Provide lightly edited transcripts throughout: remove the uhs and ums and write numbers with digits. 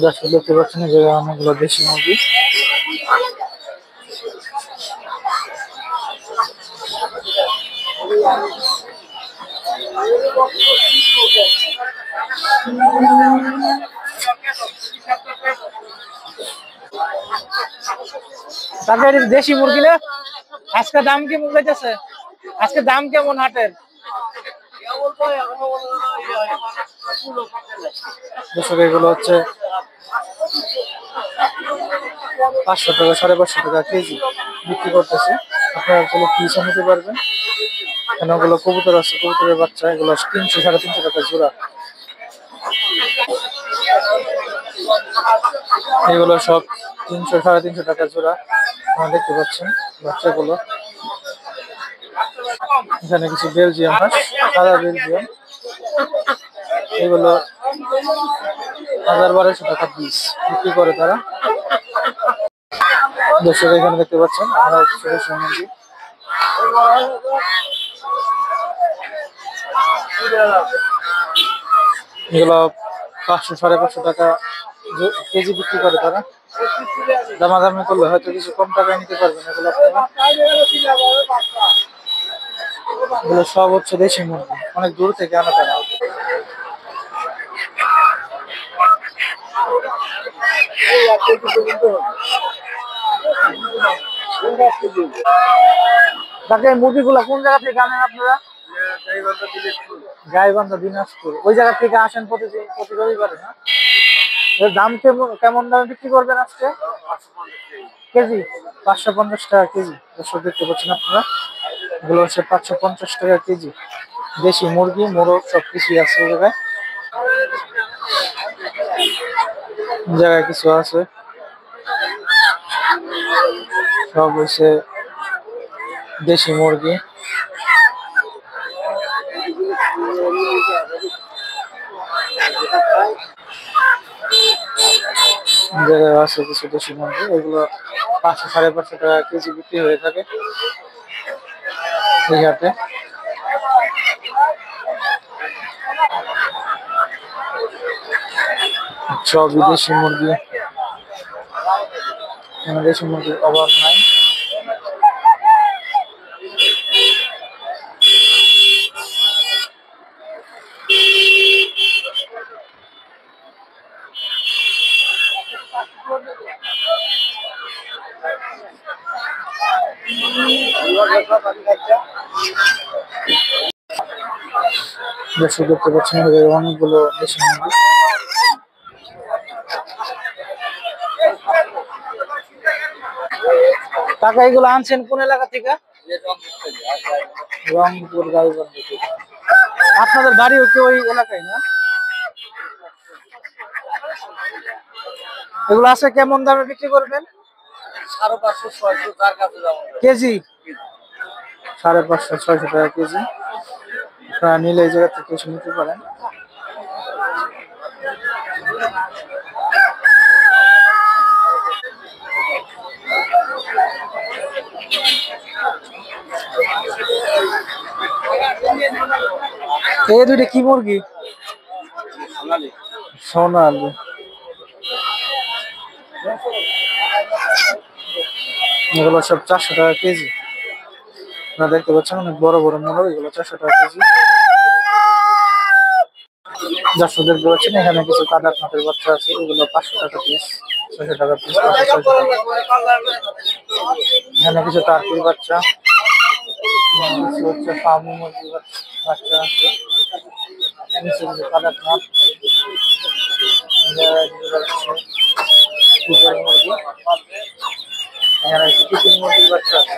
দর্শক দেখতে পাচ্ছেন এই জায়গায় অনেকগুলো দেশি মুরগি। তাদের দেশি মুরগি না আজকে দাম কেমন যাইতেছে? আজকে দাম কেমন হাটের? দর্শক এগুলো হচ্ছে 500 টাকা 550 টাকা কেজি বিক্রি করতেছে। আপনারা চলে পিসও নিতে পারবেন। এখানে ওগুলো কবুতর আছে, কবুতরের বাচ্চা, এগুলো 300 350 টাকা জোড়া। এগুলো সব 300 350 টাকা জোড়া। আপনারা দেখতে পাচ্ছেন বাচ্চাগুলো। এখানে কিছু বেলজিয়াম হাঁস, সাদা বেলজিয়াম, এগুলো 1200 টাকা পিস বিক্রি করে তারা। দর্শক এখানে দেখতে পাচ্ছেন আমরা মুরগি, এগুলো 500 550 টাকা কেজি বিক্রি করে তারা। দামাদামি করলে হয়তো কিছু কম টাকায় নিতে পারবেন। এগুলো এগুলো সব হচ্ছে দেশি মুরগি, অনেক দূর থেকে আনা তারা। তাকে মুরগিগুলা কোন জায়গা থেকে আনেন আপনারা? গাইবান্ধা দিনাজপুর। ওই জায়গা থেকে আসেন প্রতিদিন, প্রতি রবিবারে না? এর দাম কেমন কেমন দামে বিক্রি করবেন আজকে? কেজি 550 টাকা কেজি। দর্শক দেখতে পাচ্ছেন আপনারা, এগুলো হচ্ছে 550 টাকা কেজি। দেশি মুরগি, মোরগ সবকিছুই আছে এই জায়গায়। জায়গায় কিছু আছে, সব হচ্ছে দেশি মুরগি। জায়গায় আছে কিছু দেশি মুরগি, এগুলো 500 550 টাকা কেজি বিক্রি হয়ে থাকে এই হাটে। সব বিদেশি মুরগি, দেশি মুরগির অভাব নাই। দর্শক দেখতে পাচ্ছেন অনেকগুলো দেশি মুরগি। টাকা এগুলো আনছেন কোন এলাকা থেকে? রংপুর গাইবান্ধা থেকে। আপনাদের বাড়িও কি ওই এলাকায় না? এগুলো আছে কেমন দামে বিক্রি করবেন? 550 600 তার কাছে যাব কেজি। 550 600 টাকা কেজি। আপনারা নিলে এই জায়গা থেকে এসে নিতে পারেন। এই দুটো কি মুরগি? সোনালি। এগুলো সব 400 টাকা কেজি। আপনারা দেখতে পাচ্ছেন অনেক বড় বড় মোরগ, এগুলো 400 টাকা কেজি। দর্শক দেখতে পাচ্ছেন এখানে কিছু কাদাকনাথের বাচ্চা আছে, এগুলো 500 টাকা পিস, 600 টাকা পিস। এখানে কিছু টার্কির বাচ্চা, কিছু হচ্ছে ফার্মি মুরগির বাচ্চা আছে, কিছু কাদাকনাথ, মুরগি, এখানে কিছু মুরগির বাচ্চা আছে।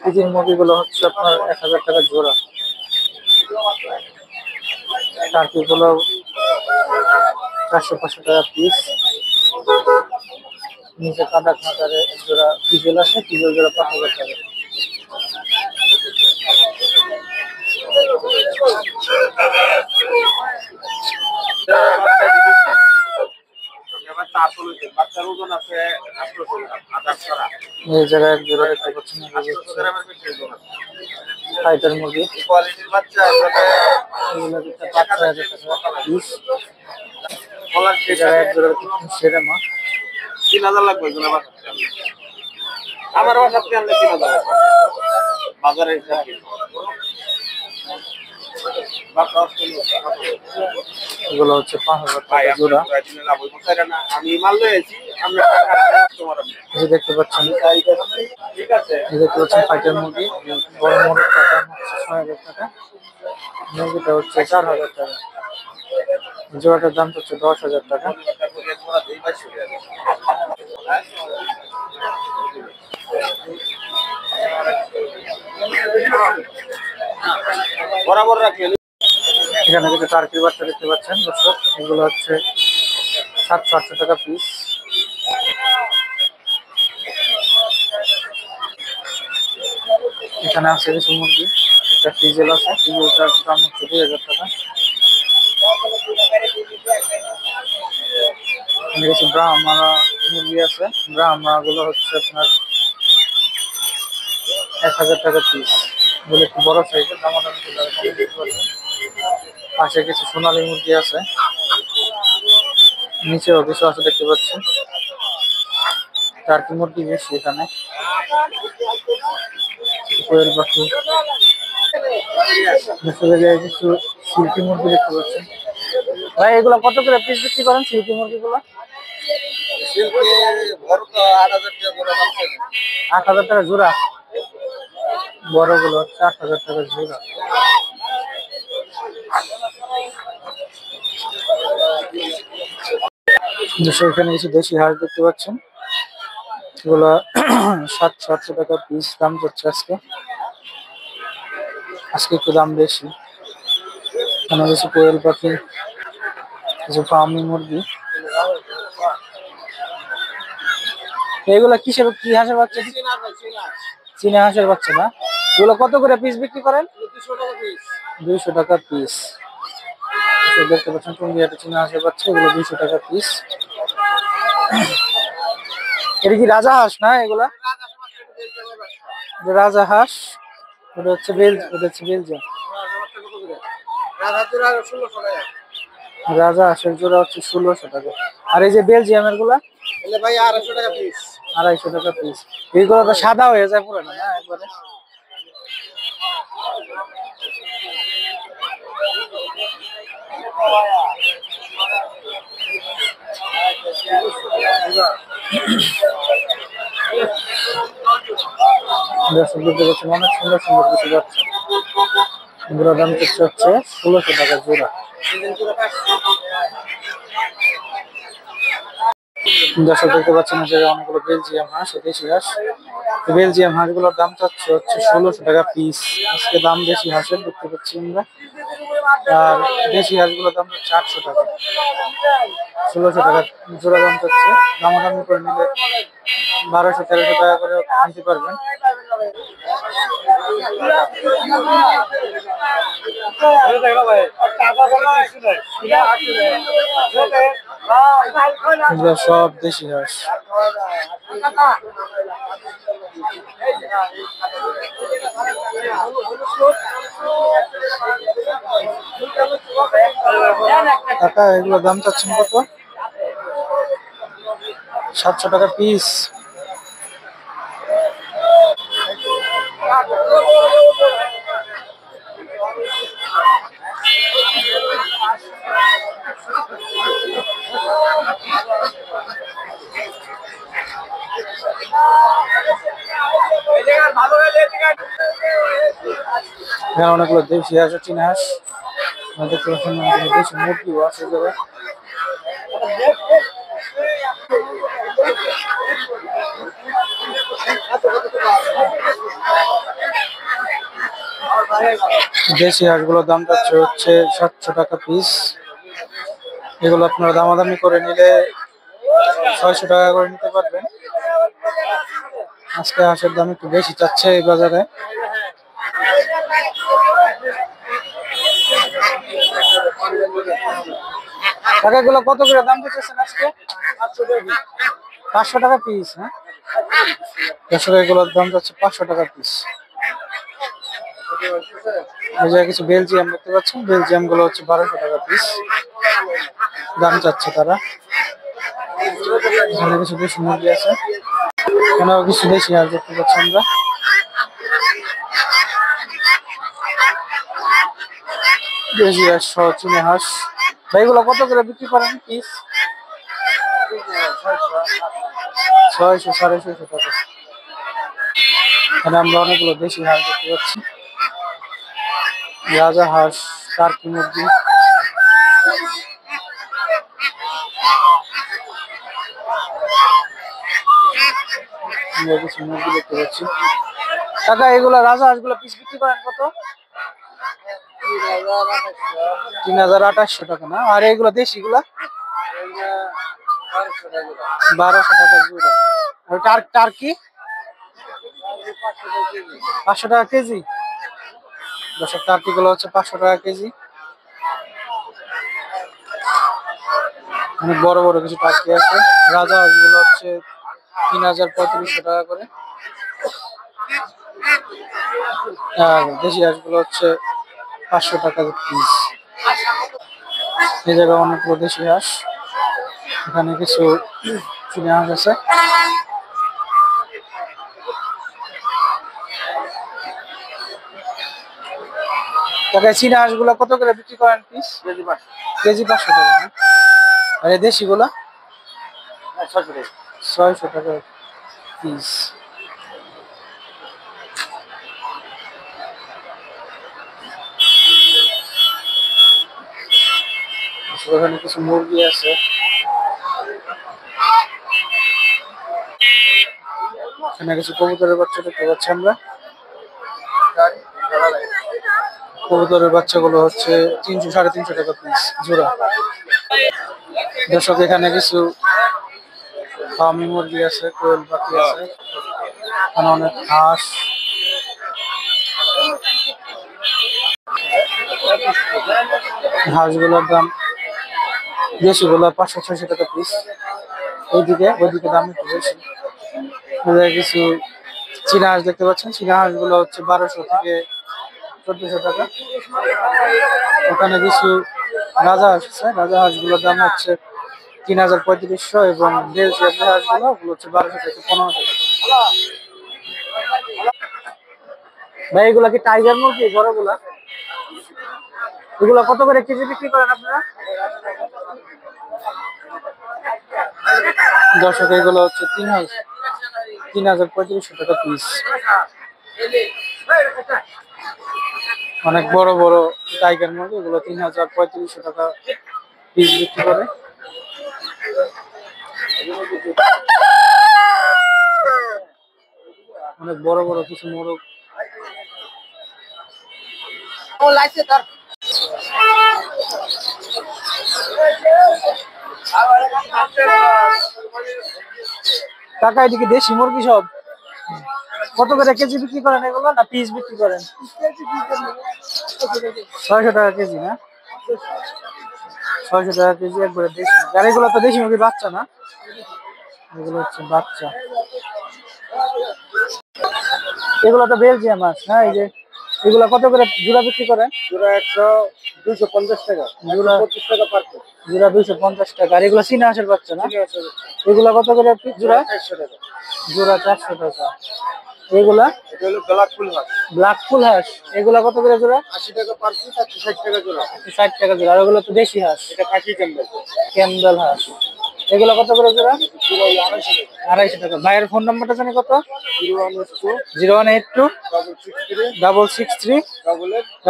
এই মুরগিগুলো হচ্ছে আপনার 1000 টাকা জোড়া। টার্কিগুলো 400 500 টাকা পিস। নিচে কাদাকনাথ আর জোড়া পিজেল আছে, পিজেল জোড়া 5000 টাকা। এই জায়গায় এক জোড়া দেখতে পাচ্ছেন, ফাইটার মুরগি কোয়ালিটির বাচ্চা এগুলো দিচ্ছে 5-6 হাজার টাকা পিস। বলার শেষ এক জোড়া সেরা মা 3000 লাগবে এগুলো আমার বাসাতে আনলে 3000 লাগবে বাজারের হিসাবে এগুলো হচ্ছে 5,000 টাকা জোড়া। আমি মাল লয়েছি আমরা এই যে দেখতে পাচ্ছেন ঠিক আছে এই দেখতে পাচ্ছেন ফাইটার মুরগি বড় মুরগিটার দাম হচ্ছে 6,000 টাকা, মুরগিটা হচ্ছে 4,000 টাকা, জোড়াটার দাম হচ্ছে 10,000 টাকা। বরাবর রাখলেন এখানে কিছু টার্কির বাচ্চা দেখতে পাচ্ছেন দর্শক, এগুলো হচ্ছে 700-800 টাকা পিস। এখানে আছে কিছু মুরগি, একটা ফ্রিজেল আছে, ফ্রিজেলটার দাম হচ্ছে 2,000 টাকা। এখানে কিছু ব্রাহ্মা মুরগি আছে, ব্রাহ্মা গুলো হচ্ছে আপনার 1,000 টাকা পিস, এগুলো একটু বড় সাইজের, দামাদামি করলে আরো কমে দিতে পারবেন। পাশে কিছু সোনালী মুরগি আছে, নিচেও কিছু আছে দেখতে পাচ্ছেন। টার্কি মুরগি বেশি এখানে, কোয়েল পাখি, কিছু সিল্কি মুরগি দেখতে পাচ্ছেন। ভাই এগুলো কত করে পিস বিক্রি করেন সিল্কি মুরগিগুলো? 8,000 টাকা জোড়া, বড়গুলো হচ্ছে 8,000 টাকা জোড়া। এখানে কিছু দেশি হাঁস দেখতে পাচ্ছেন, এগুলো 700-800 টাকা পিস দাম করছে আজকে, আজকে একটু দাম বেশি। এখানে কিছু কোয়েল পাখি, কিছু ফার্মি মুরগি। এগুলো কিসের কি হাঁসের বাচ্চা? চীনা হাঁসের বাচ্চা না? এগুলো কত করে পিস বিক্রি করেন? 200 টাকা পিস। দেখতে পাচ্ছেন টুঙ্গিয়াটা চীনা হাঁসের বাচ্চা, এগুলো 200 টাকা পিস। এটা কি রাজা হাঁস না এগুলা? রাজা হাঁস, ওটা হচ্ছে বেলজিয়াম। রাজা হাঁসের জোড়া হচ্ছে 1600 টাকা। আর এই যে বেলজিয়ামের গুলা ভাই 250 টাকা পিস। 250 টাকা পিস। এইগুলো তো সাদা হয়ে যায় পুরো না একবারে। অনেক সুন্দর সুন্দর কিছু যাচ্ছে, এগুলোর দাম হচ্ছে 1600 টাকা জোড়া। দর্শক দেখতে পাচ্ছেন যে অনেকগুলো বেলজিয়াম হাঁস, দেশি হাঁস। বেলজিয়াম হাঁসগুলোর দাম হচ্ছে 1600 টাকা পিস। আজকে দাম বেশি হাঁসের দেখতে পাচ্ছি আমরা। আর দেশি হাঁসগুলোর দাম হচ্ছে 800 টাকা, 1600 টাকা জোড়া দাম হচ্ছে। দামাদামি করে নিলে 1200-1300 টাকা করে নিতে পারবেন। সব দেশি হাঁস। কাকা এগুলো দাম চাচ্ছেন কত? 700 টাকা পিস। এখানে অনেকগুলো দেশি হাঁস, চীনা হাঁস, দেখতে পাচ্ছেন দেশি মুরগিও আছে যারা। দেশি হাঁসগুলোর দাম যাচ্ছে হচ্ছে 700 টাকা পিস। এগুলো আপনারা দামাদামি করে নিলে 600 টাকা করে নিতে পারবেন। আজকে হাঁসের দাম একটু বেশি চাচ্ছে এই বাজারে। টাকাগুলো কত করে দাম দিচ্ছেন আজকে? 500 টাকা পিস। হ্যাঁ, এগুলোর দাম যাচ্ছে 500 টাকা পিস। এই জায়গায় কিছু বেলজিয়াম দেখতে পাচ্ছেন, বেলজিয়াম গুলো হচ্ছে 1200 টাকা পিস দাম চাচ্ছে তারা। এখানে কিছু দেশি মুরগি আছে, এখানেও কিছু দেশি হাঁস দেখতে পাচ্ছি আমরা। দেশি হাঁস সহ চীনা হাঁস। ভাই এগুলো কত করে বিক্রি করেন পিস? 600 650 টাকা। এখানে আমরা অনেকগুলো দেশি হাঁস দেখতে পাচ্ছি, রাজা হাঁস, টার্কি মুরগি। আমরা কিছু মুরগি দেখতে পাচ্ছি। কাকা এগুলা রাজা হাঁস গুলো পিস বিক্রি করেন কত? 3800 টাকা না? আর এগুলো দেশি গুলা 1200 টাকা জোড়া। আর টার্কি 500 টাকা কেজি। দর্শক টার্কি গুলো হচ্ছে 500 টাকা কেজি। অনেক বড় বড় কিছু টার্কি আছে। রাজা হাঁস গুলো হচ্ছে 3500 টাকা করে। আর দেশি হাঁস গুলো হচ্ছে 500 টাকা পিস। এই জায়গায় অনেকগুলো দেশি হাঁস, এখানে কিছু চীনা হাঁস আছে। কাকা চীনা হাঁস গুলা কত করে বিক্রি করেন পিস? কেজি 500 টাকা না? আর এই দেশি গুলা 600 টাকা পিস। ওখানে কিছু মুরগি আছে, এখানে কিছু কবুতরের বাচ্চা দেখতে পাচ্ছি আমরা। কবুতরের বাচ্চাগুলো হচ্ছে 300 350 টাকা পিস জোড়া। দর্শক এখানে কিছু ফার্মি মুরগি আছে, কোয়েল পাখি আছে, এখানে অনেক হাঁস। হাঁসগুলোর দাম দেশিগুলো 500 600 টাকা পিস। ওইদিকে দাম একটু বেশি। কিছু চীনা হাঁস দেখতে পাচ্ছেন, চীনা হাঁস গুলো হচ্ছে 1200 থেকে 1400 টাকা। ওখানে কিছু রাজা হাঁস আছে, রাজা হাঁস গুলোর দাম হচ্ছে 3500 এবং বেলজিয়াম হাঁস গুলো ওগুলো হচ্ছে 1200 থেকে 1500 টাকা। ভাই এগুলা কি টাইগার মুরগি বড়গুলা? এগুলা কত করে কেজি বিক্রি করেন আপনারা? দর্শক এগুলো হচ্ছে 3500 টাকা পিস। অনেক বড় বড় টাইগার মুরগি, এগুলো 3500 টাকা পিস বিক্রি করে। অনেক বড় বড় কিছু মোরগ। কাকা এদিকে দেশি মুরগি সব কত করে কেজি বিক্রি করেন এগুলো, না পিস বিক্রি করেন? 600 টাকা কেজি না? 600 টাকা কেজি একবারে দেশি। আর এগুলো তো দেশি মুরগির বাচ্চা না? এগুলো হচ্ছে বাচ্চা। এগুলো তো বেলজিয়াম মাছ না? এই যে এগুলো কত করে জোড়া বিক্রি করেন? জোড়া 250 টাকা, জোড়া 25 টাকা পার পিস। জোড়া 250 টাকা। আর এগুলো চীনা হাঁসের বাচ্চা না? এগুলো কত করে জোড়া? 400 টাকা। জোড়া 400 টাকা। এগুলা এটা হলো ব্ল্যাক ফুল হাঁস, ব্ল্যাক ফুল হাঁস, এগুলা কত করে জোড়া? 80 টাকা পার পিস, 60 টাকা জোড়া। 60 টাকা জোড়া। আর ওগুলো তো দেশি হাঁস, এটা কাঠি ক্যাম্বেল, ক্যাম্বেল হাঁস। এগুলো কত করে জোড়া? পুরো 250 টাকা। 250 টাকা। ভাইয়ের ফোন নাম্বারটা জানি কত? 012 0182 663 663 88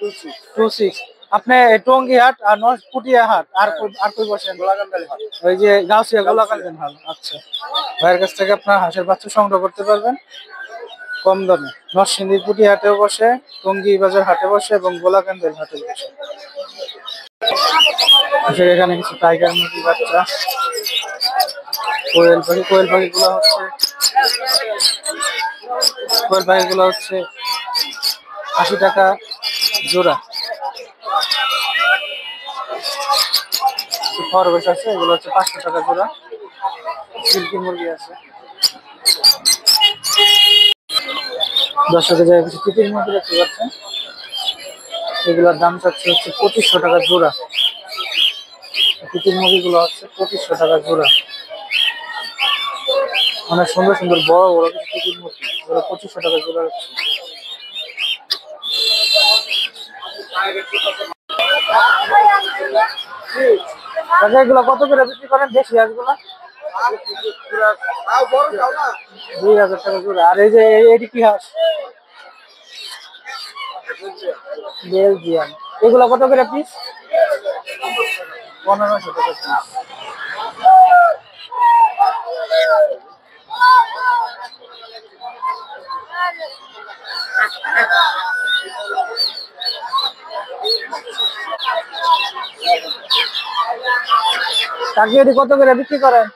8826। আপনি টঙ্গী হাট আর পুটিয়া হাট আর কই বসেন? গোলাকান্দালি হাট। ওই যে গাউসিয়া গোলাকান্দিন হাট। আচ্ছা, ভাইয়ের কাছ থেকে আপনার হাঁসের বাচ্চা সংগ্রহ করতে পারবেন কম দামে। নরসিংদীর পুটি হাটেও বসে, টঙ্গী বাজার হাটে বসে এবং গোলাকান্দির হাটে বসে। এখানে কিছু টাইগার মুরগি বাচ্চা, কোয়েল পাখিগুলো হচ্ছে 80 টাকা জোড়া। খরগোশ আছে, এগুলো হচ্ছে 500 টাকা জোড়া। সিল্কি মুরগি আছে। দর্শকের জায়গায় কিছু তিতির মুরগি দেখতে পাচ্ছেন, এগুলোর দাম চাচ্ছে হচ্ছে 2500 টাকা জোড়া। তিতির মুরগিগুলো হচ্ছে 2500 টাকা জোড়া। অনেক সুন্দর সুন্দর বড় বড় কিছু তিতির মুরগি, এগুলো 2500 টাকা জোড়া হচ্ছে। কাকা এগুলো কত করে বিক্রি করেন দেশি হাঁসগুলো? 2000 টাকা জোড়া। আর এই যে এটি কি হাঁস? বেলজিয়াম। এগুলো কত করে পিস? 1500 টাকা পিস। কাকি এটি কত করে বিক্রি করেন?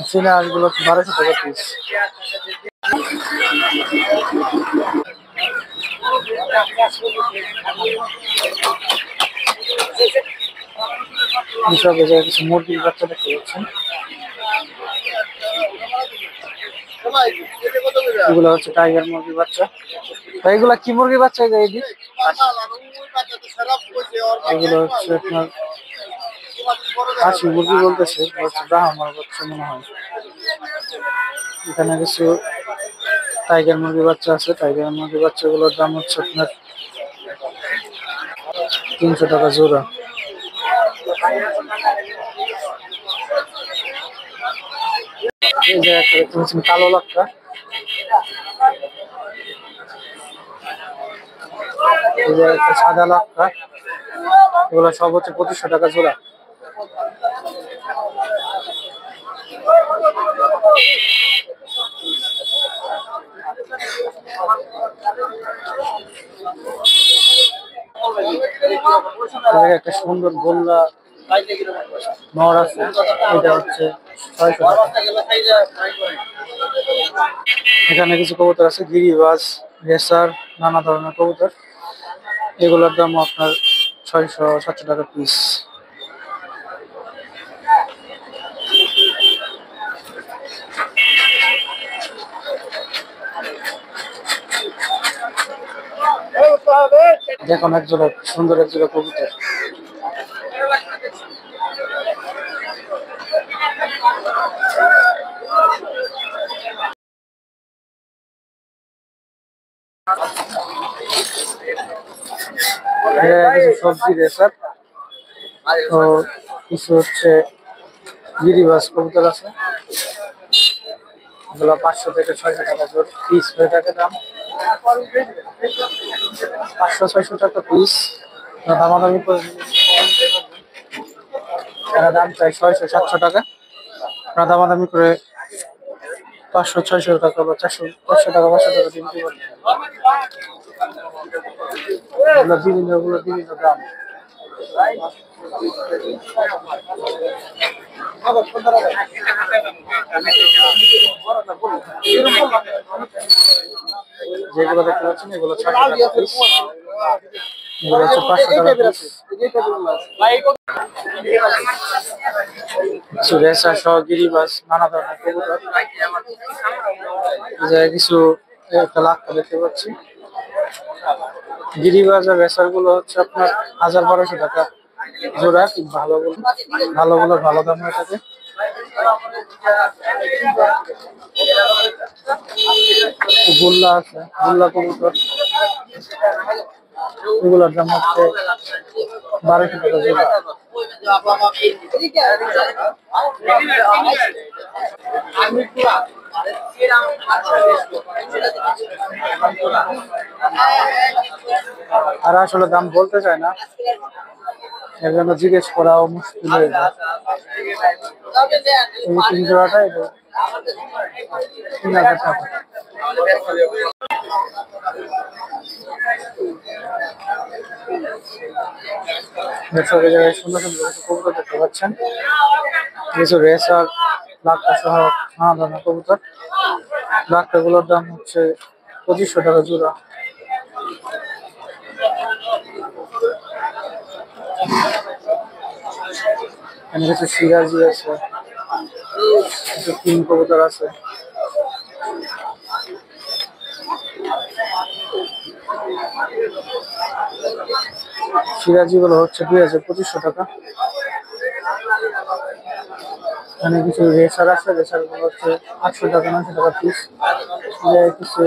চীনা হাঁসগুলো 1200 টাকা পিস। কিছু মুরগির বাচ্চা দেখতে পাচ্ছেন, এগুলো হচ্ছে টাইগার মুরগির বাচ্চা। তো এগুলা কি মুরগির বাচ্চা? এগুলো হচ্ছে আপনার হাসি মুরগি বলতেছে, ব্রাহ্মণ বাচ্চা মনে হয়। এখানে কিছু টাইগার মুরগির বাচ্চা আছে। টাইগার মুরগির বাচ্চাগুলোর দাম হচ্ছে আপনার 300 টাকা জোড়া। এই যে একটা দেখতে পাচ্ছেন কালো লাক্কা, এই যে একটা সাদা লাক্কা, এগুলো সব হচ্ছে 2500 টাকা জোড়া। একটা সুন্দর গোল্লা নর আছে, এটা হচ্ছে 600 টাকা। এখানে কিছু কবুতর আছে, গিরিবাজ, রেসার, নানা ধরনের কবুতর। এগুলোর দাম আপনার 600-700 টাকা পিস। দেখুন একজোড়া সুন্দর একজোড়া কবুতর। কিছু সবজি রেসার, তো কিছু হচ্ছে গিরিবাজ কবুতর আছে, এগুলো 500 থেকে 600 টাকা জোর পিস হয়ে থাকে দাম। 500-600 টাকা পিস। দামাদামি করে দাম চাই 600-700 টাকা। দামাদামি করে 500-600 টাকা বা 400-500 টাকা 500 টাকা কিনতে পারবেন। বিভিন্ন দাম। যেগুলো দেখতে পাচ্ছেন এগুলো 600 টাকা পিস, এগুলো হচ্ছে 500 টাকা পিস। রেসা সহ গিরিবাজ, নানা ধরনের কবুতর। কিছু একটা লাক্কা দেখতে পাচ্ছি। গিরিবাজ আর রেসার গুলো হচ্ছে আপনার 1000-1200 টাকা জোড়া। ভালোগুলোর ভালো দাম হয়ে থাকে। গোল্লা আছে, গোল্লা কবুতর, এগুলোর দাম হচ্ছে 1200 টাকা জোড়া। আর আসলে দাম বলতে চায় না, এর জন্য জিজ্ঞেস করাও মুশকিল হয়ে যায়। এই 3 জোড়াটা 3000 টাকা। সুন্দর সুন্দর কবুতর দেখতে পাচ্ছেন, কিছু রেসার, লাক্কা সহ নানা ধরনের কবুতর। লাক্কা গুলোর দাম হচ্ছে 2500 টাকা জোড়া। এখানে কিছু সিরাজি আছে, কিছু কিং কবুতর আছে। সিরাজি গুলো হচ্ছে 2200 টাকা। এখানে কিছু রেসার আছে, রেসার গুলো হচ্ছে 800 টাকা 900 টাকা পিস। কিছু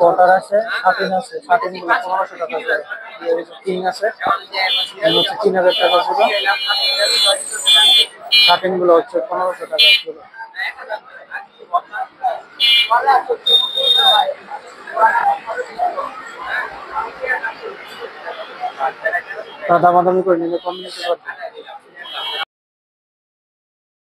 কটার আছে, শাটিন আছে, শাটিন গুলো 1500 টাকা করে। কিং আছে, এগুলো হচ্ছে 3000 টাকা জোড়া। শাটিন গুলো হচ্ছে 1500 টাকা জোড়া। দামাদামি করে নিলে কম নিতে পারবে।